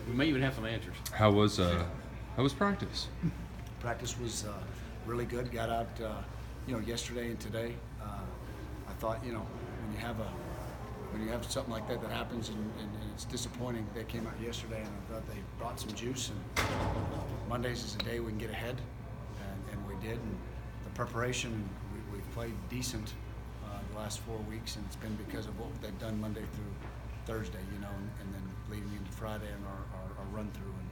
We may even have some answers. How was practice? Practice was really good. Got out, yesterday and today. I thought, when you have something like that happens and it's disappointing. They came out yesterday and I thought they brought some juice. And Mondays is a day we can get ahead, and we did. And the preparation, we've played decent the last 4 weeks, and it's been because of what they've done Monday through Thursday, and then leading into Friday and our run through. And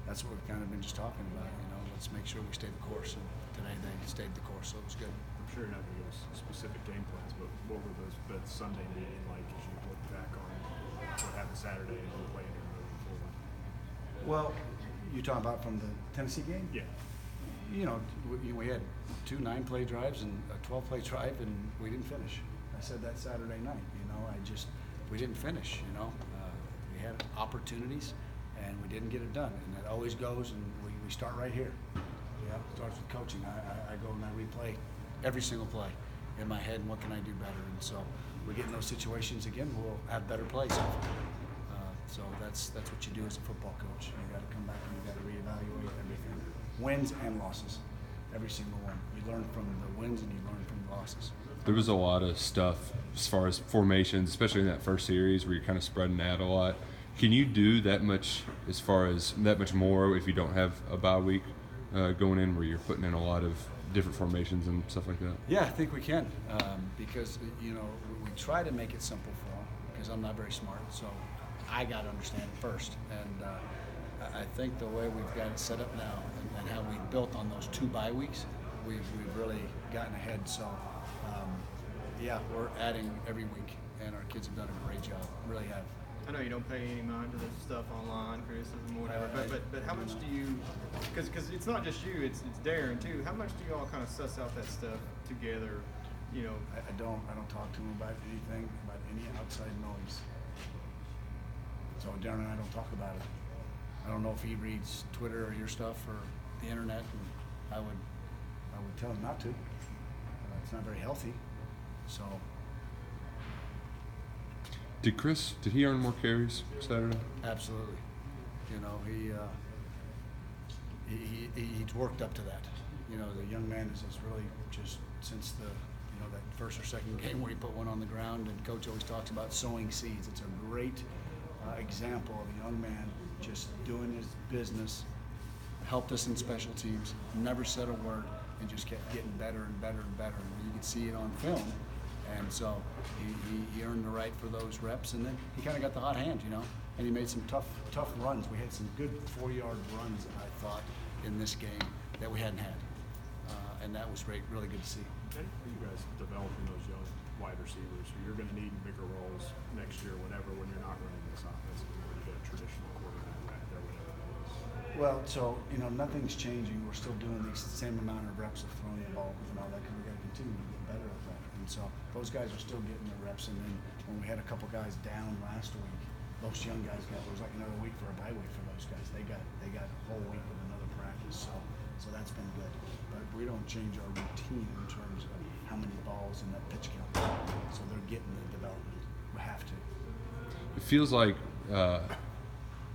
that's what we've kind of been just talking about. Let's make sure we stay the course. And today they stayed the course, so it was good. I'm sure you're not going to give us specific game plans, but what were that Sunday meeting like as you look back on what happened Saturday and the plan here moving forward? Well, you're talking about from the Tennessee game? Yeah. We had 2 9-play drives and a 12-play drive, and we didn't finish. I said that Saturday night. We didn't finish. We had opportunities, and we didn't get it done. And that always goes, and we start right here. Yeah, it starts with coaching. I go and I replay every single play in my head, and what can I do better? And so we get in those situations again, we'll have better plays. So that's what you do as a football coach. You got to come back and you got to reevaluate everything, wins and losses, every single one. You learn from the wins and you learn from the losses. There was a lot of stuff as far as formations, especially in that first series where you're kind of spreading out a lot. Can you do that much as far as that much more if you don't have a bye week going in where you're putting in a lot of different formations and stuff like that? Yeah, I think we can because, we try to make it simple for them because I'm not very smart. So I got to understand it first. And I think the way we've got it set up now and how we've built on those 2 bye weeks, we've really gotten ahead. So, we're adding every week, and our kids have done a great job, really have. I know you don't pay any mind to this stuff online, criticism, or whatever, but how much do you, because it's not just you, it's Darren too, how much do you all kind of suss out that stuff together, I don't talk to him about anything, about any outside noise. So Darren and I don't talk about it. I don't know if he reads Twitter or your stuff or the internet, and I would tell him not to. It's not very healthy. So. Did he earn more carries Saturday? Absolutely. He's worked up to that. The young man is really just since that first or second game where he put one on the ground, and Coach always talks about sowing seeds. It's a great example of a young man just doing his business, helped us in special teams, never said a word, and just kept getting better and better and better. And you could see it on film. And so he earned the right for those reps, and then he kind of got the hot hand, and he made some tough runs. We had some good 4-yard runs, I thought, in this game that we hadn't had, and that was great, really good to see. How are you guys developing those young wide receivers who you're going to need in bigger roles next year, whenever, when you're not running this offense, you're a traditional quarterback back there, whatever it is? Well, so, nothing's changing. We're still doing the same amount of reps of throwing the ball and all that, because we've got to continue to get better at that. And so those guys are still getting their reps. And then when we had a couple guys down last week, those young guys it was like another week for a bye week for those guys. They got a whole week with another practice. So that's been good. But we don't change our routine in terms of how many balls and that pitch count. So they're getting the development. We have to. It feels like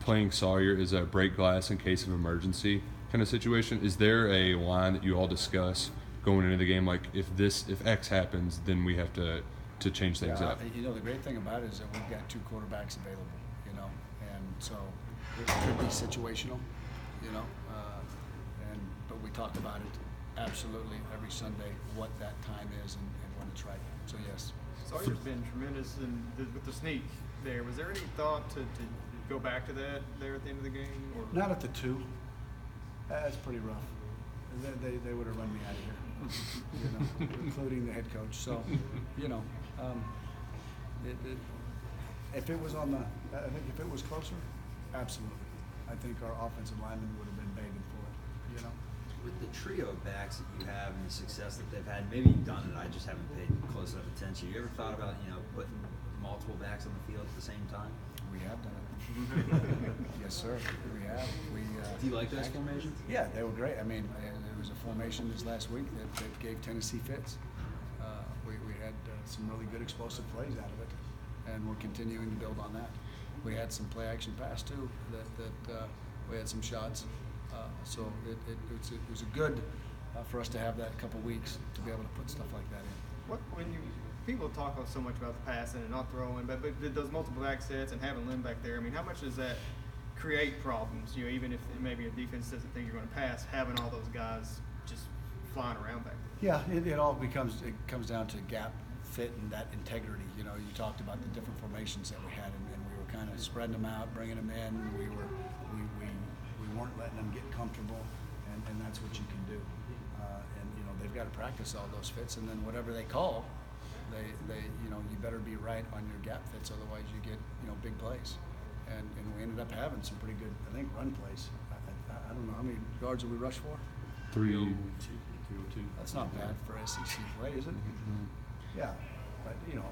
playing Sawyer is a break glass in case of emergency kind of situation. Is there a line that you all discuss going into the game, like if X happens, then we have to change things up? The great thing about it is that we've got 2 quarterbacks available, and so it could be situational, but we talk about it absolutely every Sunday, what that time is and when it's right. So yes. Sawyer's been tremendous with the sneak there. Was there any thought to go back to that there at the end of the game? Or? Not at the 2. That's pretty rough. They would have run me out of here, including the head coach. So, if it was I think if it was closer, absolutely. I think our offensive linemen would have been begging for it, With the trio of backs that you have and the success that they've had, maybe you've done it, I just haven't paid close enough attention. You ever thought about, putting multiple backs on the field at the same time? We have done it. Yes, sir. We have. Do you like those formations? Yeah, they were great. I mean, there was a formation this last week that gave Tennessee fits. We had some really good explosive plays out of it, and we're continuing to build on that. we had some play action pass too. That we had some shots. So it was a good for us to have that couple weeks to be able to put stuff like that in. What when you people talk so much about the passing and not throwing, but those multiple back sets and having Lynn back there, I mean, how much does that create problems? You know, even if maybe a defense doesn't think you're going to pass, having all those guys just flying around back there. Yeah, it comes down to gap fit and that integrity. You know, you talked about the different formations that we had, and we were kind of spreading them out, bringing them in. We weren't letting them get comfortable, and that's what you can do. And you know, they've got to practice all those fits, and then whatever they call, they you know, you better be right on your gap fits, otherwise you get, you know, big plays. And we ended up having some pretty good, I think, run plays. I don't know how many yards did we rush for. 302. That's not bad for SEC play, is it? Mm-hmm. Yeah, but you know,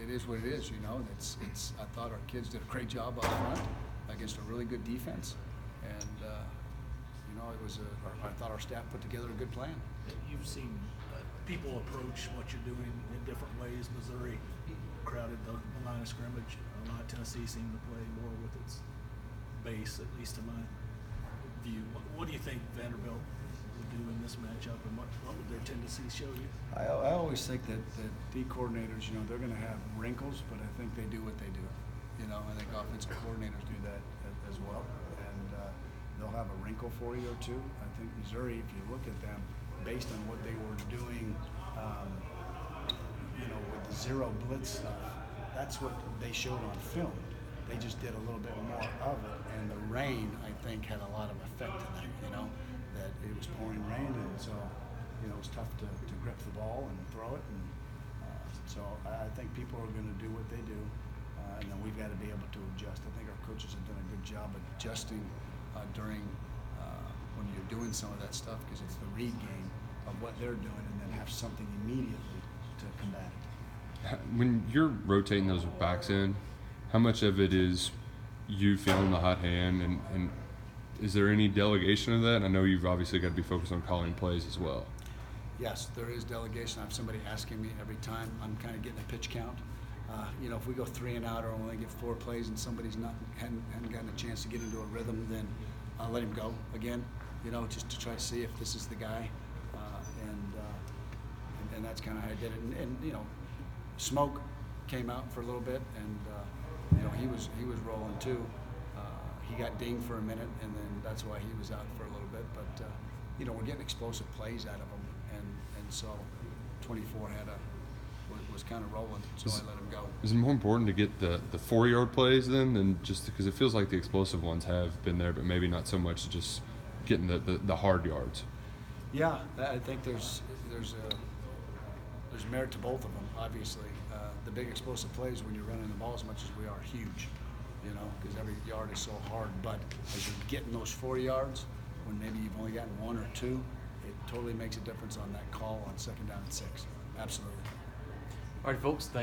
it is what it is. You know, it's. I thought our kids did a great job up front against a really good defense, and you know, I thought our staff put together a good plan. You've seen people approach what you're doing in different ways. Missouri crowded the line of scrimmage a lot. Tennessee seemed to play more with its base, at least to my view. What do you think Vanderbilt would do in this matchup, and what would their tendencies show you? I always think that D coordinators, you know, they're going to have wrinkles, but I think they do what they do. You know, I think offensive coordinators do that as well, and they'll have a wrinkle for you or two. I think Missouri, if you look at them, based on what they were doing, you know, with the zero blitz stuff, that's what they showed on film. They just did a little bit more of it, and the rain, I think, had a lot of effect to that. You know, that it was pouring rain, and so you know, it was tough to grip the ball and throw it. And so I think people are going to do what they do, and then we've got to be able to adjust. I think our coaches have done a good job adjusting during when you're doing some of that stuff, because it's the read game of what they're doing, and then have something immediately to combat it. When you're rotating those backs in, how much of it is you feeling the hot hand, and is there any delegation of that? And I know you've obviously got to be focused on calling plays as well. Yes, there is delegation. I have somebody asking me every time. I'm kind of getting a pitch count. You know, if we go 3 and out or only get 4 plays and somebody's hadn't gotten a chance to get into a rhythm, then I'll let him go again. You know, just to try to see if this is the guy, and that's kind of how I did it. And you know, Smoke came out for a little bit, and you know, he was rolling too. He got dinged for a minute, and then that's why he was out for a little bit. But you know, we're getting explosive plays out of him, and so 24 was kind of rolling, so I let him go. Is it more important to get the 4-yard plays then than just because it feels like the explosive ones have been there, but maybe not so much just getting the hard yards? Yeah, I think there's merit to both of them. Obviously, the big explosive plays when you're running the ball as much as we are huge, you know, because every yard is so hard. But as you're getting those 4 yards, when maybe you've only gotten 1 or 2, it totally makes a difference on that call on 2nd down and 6. Absolutely. All right, folks. Thank